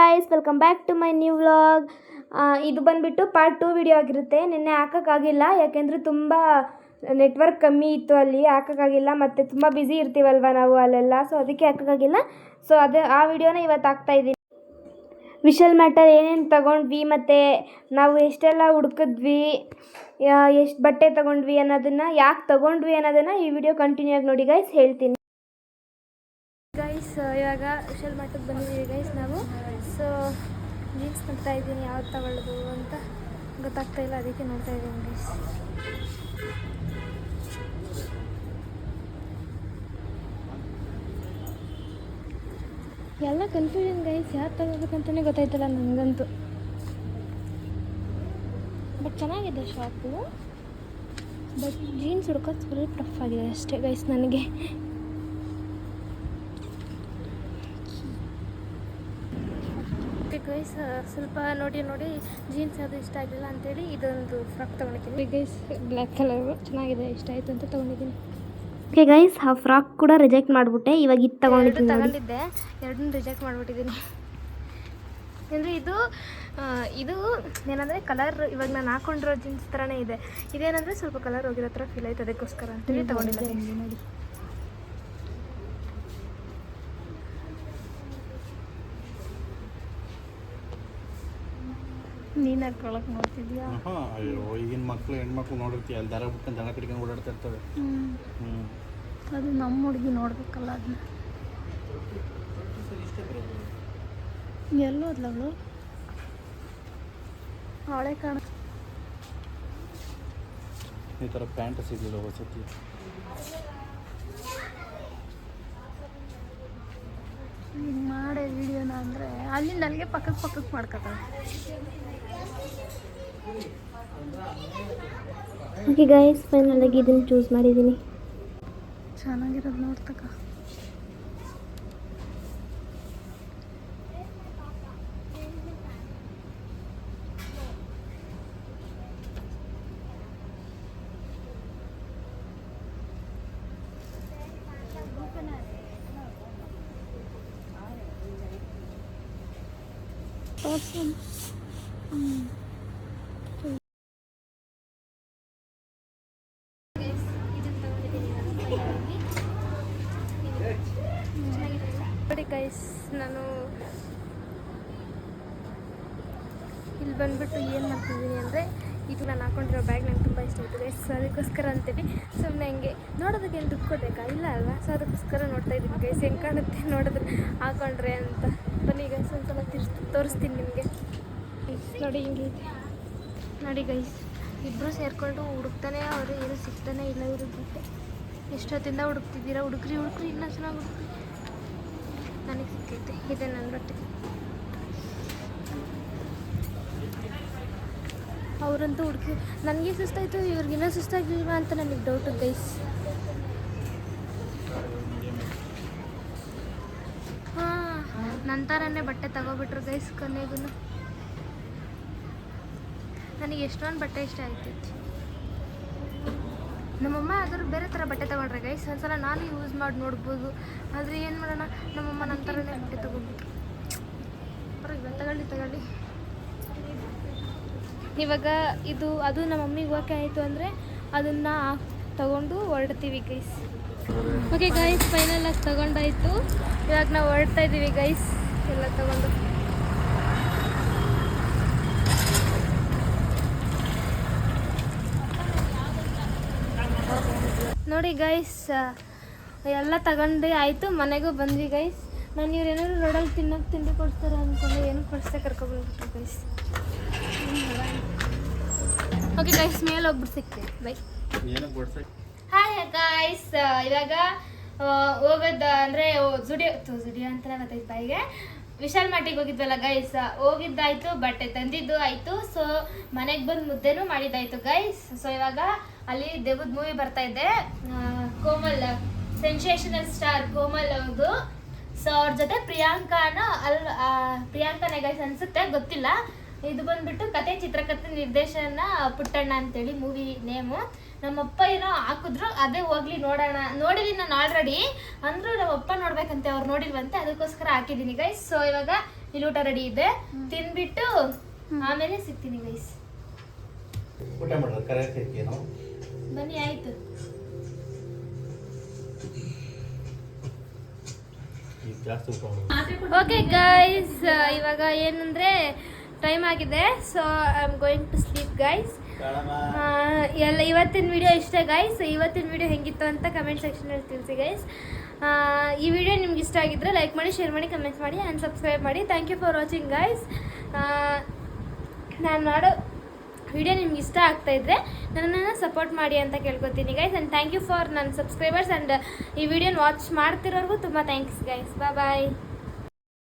Guys, welcome back to my new vlog. ಇದು ಬಂದುಬಿಟ್ಟು part 2 video ಆಗಿರುತ್ತೆ. ನಿನ್ನೆ ಹಾಕೋಕ್ಕಾಗಿಲ್ಲ, ಯಾಕೆಂದರೆ ತುಂಬ ನೆಟ್ವರ್ಕ್ ಕಮ್ಮಿ ಇತ್ತು, ಅಲ್ಲಿ ಹಾಕೋಕ್ಕಾಗಿಲ್ಲ. ಮತ್ತು ತುಂಬ ಬ್ಯುಸಿ ಇರ್ತೀವಲ್ವ ನಾವು ಅಲ್ಲೆಲ್ಲ, ಸೊ ಅದಕ್ಕೆ ಹಾಕೋಕ್ಕಾಗಿಲ್ಲ. ಸೊ ಆ ವಿಡಿಯೋನ ಇವತ್ತು ಹಾಕ್ತಾಯಿದ್ದೀನಿ. ವಿಶಾಲ್ ಮ್ಯಾಟರ್ ಏನೇನು ತೊಗೊಂಡ್ವಿ ಮತ್ತು ನಾವು ಎಷ್ಟೆಲ್ಲ ಹುಡುಕಿದ್ವಿ, ಎಷ್ಟು ಬಟ್ಟೆ ತೊಗೊಂಡ್ವಿ ಅನ್ನೋದನ್ನು, ಯಾಕೆ ತೊಗೊಂಡ್ವಿ ಅನ್ನೋದನ್ನು ಈ ವಿಡಿಯೋ ಕಂಟಿನ್ಯೂ ಆಗಿ ನೋಡಿ ಗೈಸ್, ಹೇಳ್ತೀನಿ. ಗೈಸ್, ಇವಾಗ ವಿಶಾಲ್ ಮ್ಯಾಟರ್ಗೆ ಬಂದಿದ್ದೀವಿ ಗೈಸ್ ನಾವು. ಸೊ ಜೀನ್ಸ್ ನೋಡ್ತಾ ಇದ್ದೀನಿ, ಯಾವ್ದು ತಗೊಳ್ಳೋದು ಅಂತ ಗೊತ್ತಾಗ್ತಾ ಇಲ್ಲ, ಅದಕ್ಕೆ ನೋಡ್ತಾ ಇದ್ದೀನಿ ಗೈಸ್. ಎಲ್ಲ ಕನ್ಫ್ಯೂಷನ್ ಗೈಸ್, ಯಾವ್ದು ತಗೋಬೇಕಂತಲೇ ಗೊತ್ತಾಯ್ತಲ್ಲ ನನಗಂತೂ. ಬಟ್ ಚೆನ್ನಾಗಿದೆ ಶಾಪು, ಬಟ್ ಜೀನ್ಸ್ ಹುಡ್ಕೋದು ಫುಲ್ ಟಫ್ ಆಗಿದೆ ಅಷ್ಟೇ ಗೈಸ್ ನನಗೆ. ಗೈಸ್ ಸ್ವಲ್ಪ ನೋಡಿ ಜೀನ್ಸ್ ಅದು ಇಷ್ಟ ಆಗಿಲ್ಲ ಅಂತೇಳಿ ಇದೊಂದು ಫ್ರಾಕ್ ತೊಗೊಂಡಿದ್ದೀನಿ ಗೈಸ್. ಬ್ಲ್ಯಾಕ್ ಕಲರು ಚೆನ್ನಾಗಿದೆ, ಇಷ್ಟ ಆಯಿತು ಅಂತ ತೊಗೊಂಡಿದ್ದೀನಿ. ಓಕೆ ಗೈಸ್, ಆ ಫ್ರಾಕ್ ಕೂಡ ರಿಜೆಕ್ಟ್ ಮಾಡಿಬಿಟ್ಟೆ. ಇವಾಗ ಇದು ತಗೊಂಡಿದ್ದೆ, ಎರಡನ್ನೂ ರಿಜೆಕ್ಟ್ ಮಾಡಿಬಿಟ್ಟಿದ್ದೀನಿ. ಅಂದರೆ ಇದು ಏನಂದರೆ ಕಲರ್ ಇವಾಗ ನಾನು ಹಾಕೊಂಡಿರೋ ಜೀನ್ಸ್ ಥರನೇ ಇದೆ. ಇದೇನಂದರೆ ಸ್ವಲ್ಪ ಕಲರ್ ಹೋಗಿರೋ ಥರ ಫೀಲ್ ಆಯ್ತು, ಅದಕ್ಕೋಸ್ಕರ ಅಂತೇಳಿ ತೊಗೊಂಡಿದ್ದೆ ನೋಡಿ. ನೀನು ಹಾಕೊಳಕ್ಕೆ ನೋಡ್ತಿದ್ಯಾ? ಅಯ್ಯೋ, ಈಗಿನ ಮಕ್ಕಳು ಹೆಣ್ಮಕ್ಳು ನೋಡಿರ್ತೀಯ, ಅಲ್ಲಿ ದರ ಬಿಟ್ಕೊಂಡು ದನ ಕಟ್ಕೊಂಡು ಓಡಾಡ್ತಾ ಇರ್ತವೆ. ಅದು ನಮ್ಮ ಹುಡುಗಿ ನೋಡ್ಬೇಕಲ್ಲ, ಅದನ್ನ ಎಲ್ಲೋದ್ಲ ಅವಳು, ಅವಳೆ ಕಾಣ. ಈ ಥರ ಪ್ಯಾಂಟ್ ಸಿಗಲಿಲ್ಲ ಹೊಸತಿ. ಹಿಂಗೆ ಮಾಡೇ ವಿಡಿಯೋನ ಅಂದರೆ ಅಲ್ಲಿಂದ ಅಲ್ಲಿಗೆ ಪಕ್ಕಕ್ಕೆ ಮಾಡ್ಕೊತಾಳೆ. ಓಕೆ ಗೈಸ್, ಫೈನಲ್ ಆಗಿ ಇದನ್ನು ಚೂಸ್ ಮಾಡಿದ್ದೀನಿ. ಚೆನ್ನಾಗಿರೋದು ನೋಡ್ತಕ್ಕ. ನೋಡಿ ಗೈಸ್, ನಾನು ಇಲ್ಲಿ ಬಂದುಬಿಟ್ಟು ಏನು ಮಾಡ್ತಿದ್ದೀನಿ ಅಂದರೆ, ಇದು ನಾನು ಹಾಕೊಂಡಿರೋ ಬ್ಯಾಗ್ ನಂಗೆ ತುಂಬ ಇಷ್ಟ ಆಯಿತು ಗೈಸ್. ಸೊ ಅದಕ್ಕೋಸ್ಕರ ಅಂತೇಳಿ ಸುಮ್ಮನೆ ಹಂಗೆ ನೋಡೋದಕ್ಕೆ ಏನು ದುಡ್ಡು ಕೊಡಬೇಕಾ, ಇಲ್ಲ ಅಲ್ವಾ? ಸೊ ಅದಕ್ಕೋಸ್ಕರ ನೋಡ್ತಾ ಇದ್ದೀನಿ ಗೈಸ್, ಹೆಂಗೆ ಕಾಣುತ್ತೆ ನೋಡಿದ್ರೆ ಹಾಕೊಂಡ್ರೆ ಅಂತ. ಬನ್ನಿ ಗೈಸ್, ಒಂದ್ಸಲ ತೋರಿಸ್ತೀನಿ ನಿಮಗೆ. ನೋಡಿ ಹಿಂಗಿದೆ ನೋಡಿ ಗೈಸ್, ಇಬ್ಬರು ಸೇರಿಕೊಂಡು ಹುಡುಕ್ತಾನೆ ಅವರು, ಏನು ಸಿಗ್ತಾನೆ ಇಲ್ಲ ಇವ್ರಿಗೆ. ಎಷ್ಟೊತ್ತಿಂದ ಹುಡುಕ್ತಿದ್ದೀರಾ ಹುಡುಗ್ರಿ ಇನ್ನೂ ಚೆನ್ನಾಗಿ ಹುಡುಕ್ರಿ. ನನಗೆ ಸಿಕ್ಕೈತೆ, ಇದೆ ನನ್ನ ಬಟ್ಟೆ. ಅವರಂತೂ ಹುಡುಕಿ ನನಗೆ ಸುಸ್ತಾಯಿತು, ಇವ್ರಿಗಿನ್ನೂ ಸುಸ್ತಾಗಿಲ್ವಾ ಅಂತ ನನಗೆ ಡೌಟು ಗೈಸ್. ಹಾಂ, ನಂತರನೇ ಬಟ್ಟೆ ತಗೋಬಿಟ್ರು ಗೈಸ್. ಕೊನೆಗೂ ನನಗೆ ಎಷ್ಟೊಂದು ಬಟ್ಟೆ ಇಷ್ಟ ಆಗ್ತೈತಿ. ನಮ್ಮಮ್ಮ ಯಾವ್ದಾದ್ರು ಬೇರೆ ಥರ ಬಟ್ಟೆ ತೊಗೊಂಡ್ರೆ ಗೈಸ್, ಒಂದ್ಸಲ ನಾನು ಯೂಸ್ ಮಾಡಿ ನೋಡ್ಬೋದು. ಆದರೆ ಏನು ಮಾಡೋಣ, ನಮ್ಮಮ್ಮ ನನ್ನ ಥರನೇ ಬಟ್ಟೆ ತೊಗೊಂಡ್ಬಿಟ್ರು. ತಗೊಳ್ಳಿ ಇವಾಗ ಅದು ನಮ್ಮ ಮಮ್ಮಿಗೆ ಓಕೆ ಆಯಿತು ಅಂದರೆ ಅದನ್ನು ತಗೊಂಡು ಹೊರಡ್ತೀವಿ ಗೈಸ್. ಓಕೆ ಗೈಸ್, ಫೈನಲ್ ಆಗಿ ತೊಗೊಂಡಾಯಿತು. ಇವಾಗ ನಾವು ಹೊರಡ್ತಾ ಇದ್ದೀವಿ ಗೈಸ್, ಎಲ್ಲ ತೊಗೊಂಡು. ನೋಡಿ ಗೈಸ್, ಎಲ್ಲ ತಗೊಂಡು ಆಯಿತು, ಮನೆಗೂ ಬಂದ್ವಿ ಗೈಸ್. ನಾನು ಇವ್ರು ಏನಾದ್ರು ರೋಡಲ್ಲಿ ತಿಂಡಿ ಕೊಡ್ತಾರೆ ಅಂದ್ಕೊಂಡು ಏನು ಕೊಡಿಸ್ದೆ ಕರ್ಕೊಬಂದ್ಬಿಟ್ರು ಗೈಸ್. ಓಕೆ ಗೈಸ್, ಮೇಲೆ ಹೋಗ್ಬಿಟ್ಟು ಸಿಗ್ತೀವಿ, ಬೈ. ಹಾಯ್ ಗೈಸ್, ಇವಾಗ ಹೋಗೋದು ಅಂದರೆ ಜುಡಿಯೋ ಅಂತ ಗೊತ್ತಾಯ್ತು ಬಾಯಿಗೆ. ವಿಶಾಲ್ ಮಾರ್ಟಿಗೆ ಹೋಗಿದ್ವಲ್ಲ ಗೈಸ್, ಹೋಗಿದ್ದಾಯ್ತು, ಬಟ್ಟೆ ತಂದಿದ್ದು ಆಯಿತು. ಸೊ ಮನೆಗೆ ಬಂದು ಮುದ್ದೆನೂ ಮಾಡಿದ್ದಾಯಿತು ಗೈಸ್. ಸೊ ಇವಾಗ ಅಲ್ಲಿ ದೇವದ ಮೂವಿ ಬರ್ತಾ ಇದೆ, ಕೋಮಲ್, ಸೆನ್ಸೇಷನಲ್ ಸ್ಟಾರ್ ಕೋಮಲ್ ಅವ್ರದ್ದು. ಸೊ ಅವ್ರ ಜೊತೆ ಪ್ರಿಯಾಂಕಾನೇ ಗೈಸ್ ಅನಿಸುತ್ತೆ, ಗೊತ್ತಿಲ್ಲ. ಇದು ಬಂದ್ಬಿಟ್ಟು ಕತೆ ಚಿತ್ರಕಥೆ ನಿರ್ದೇಶನ ಪುಟ್ಟಣ್ಣ ಅಂತೇಳಿ ಮೂವಿ ನೇಮು. ನಮ್ಮಪ್ಪ ಏನೋ ಹಾಕಿದ್ರು, ಅದೇ ಹೋಗ್ಲಿ ನೋಡೋಣ. ನೋಡಿದೀನಿ ನಾನು ಆಲ್ರೆಡಿ, ಅಂದ್ರೂ ನಮ್ಮಪ್ಪ ನೋಡ್ಬೇಕಂತೆ, ಅವ್ರು ನೋಡಿಲ್ವಂತೆ, ಅದಕ್ಕೋಸ್ಕರ ಹಾಕಿದ್ದೀನಿ ಗೈಸ್. ಸೊ ಇವಾಗ ಇಲ್ಲಿ ಊಟ ರೆಡಿ ಇದೆ, ತಿನ್ಬಿಟ್ಟು ಆಮೇಲೆ ಸಿಗ್ತೀನಿ ಗೈಸ್. ಊಟ ಮಾಡೋದು ಕರೆಕ್ಟ್ ಬನ್ನಿ ಆಯ್ತು. ಜಾಸ್ತಿ ಊಟ ಮಾಡೋದು. ಓಕೆ ಗೈಸ್, ಇವಾಗ ಏನಂದ್ರೆ ಟೈಮ್ ಆಗಿದೆ. So I am going to sleep guys. ಎಲ್ಲ ಇವತ್ತಿನ ವಿಡಿಯೋ ಇಷ್ಟ ಗೈಸ್. ಇವತ್ತಿನ ವಿಡಿಯೋ ಹೆಂಗಿತ್ತು ಅಂತ ಕಮೆಂಟ್ ಸೆಕ್ಷನಲ್ಲಿ ತಿಳಿಸಿ ಗೈಸ್. ಈ ವಿಡಿಯೋ ನಿಮ್ಗೆ ಇಷ್ಟ ಆಗಿದ್ರೆ ಲೈಕ್ ಮಾಡಿ, ಶೇರ್ ಮಾಡಿ, ಕಮೆಂಟ್ ಮಾಡಿ ಆ್ಯಂಡ್ ಸಬ್ಸ್ಕ್ರೈಬ್ ಮಾಡಿ. Thank you for watching guys. ನಾನು ಮಾಡೋ ವಿಡಿಯೋ ನಿಮ್ಗೆ ಇಷ್ಟ ಆಗ್ತಾಯಿದ್ರೆ ನನ್ನನ್ನು ಸಪೋರ್ಟ್ ಮಾಡಿ ಅಂತ ಕೇಳ್ಕೊತೀನಿ guys. And thank you for ನನ್ನ ಸಬ್ಸ್ಕ್ರೈಬರ್ಸ್ ಆ್ಯಂಡ್ ಈ ವಿಡಿಯೋನ ವಾಚ್ ಮಾಡ್ತಿರೋರ್ಗೂ ತುಂಬ ಥ್ಯಾಂಕ್ಸ್ ಗೈಸ್. ಬಾಯ್.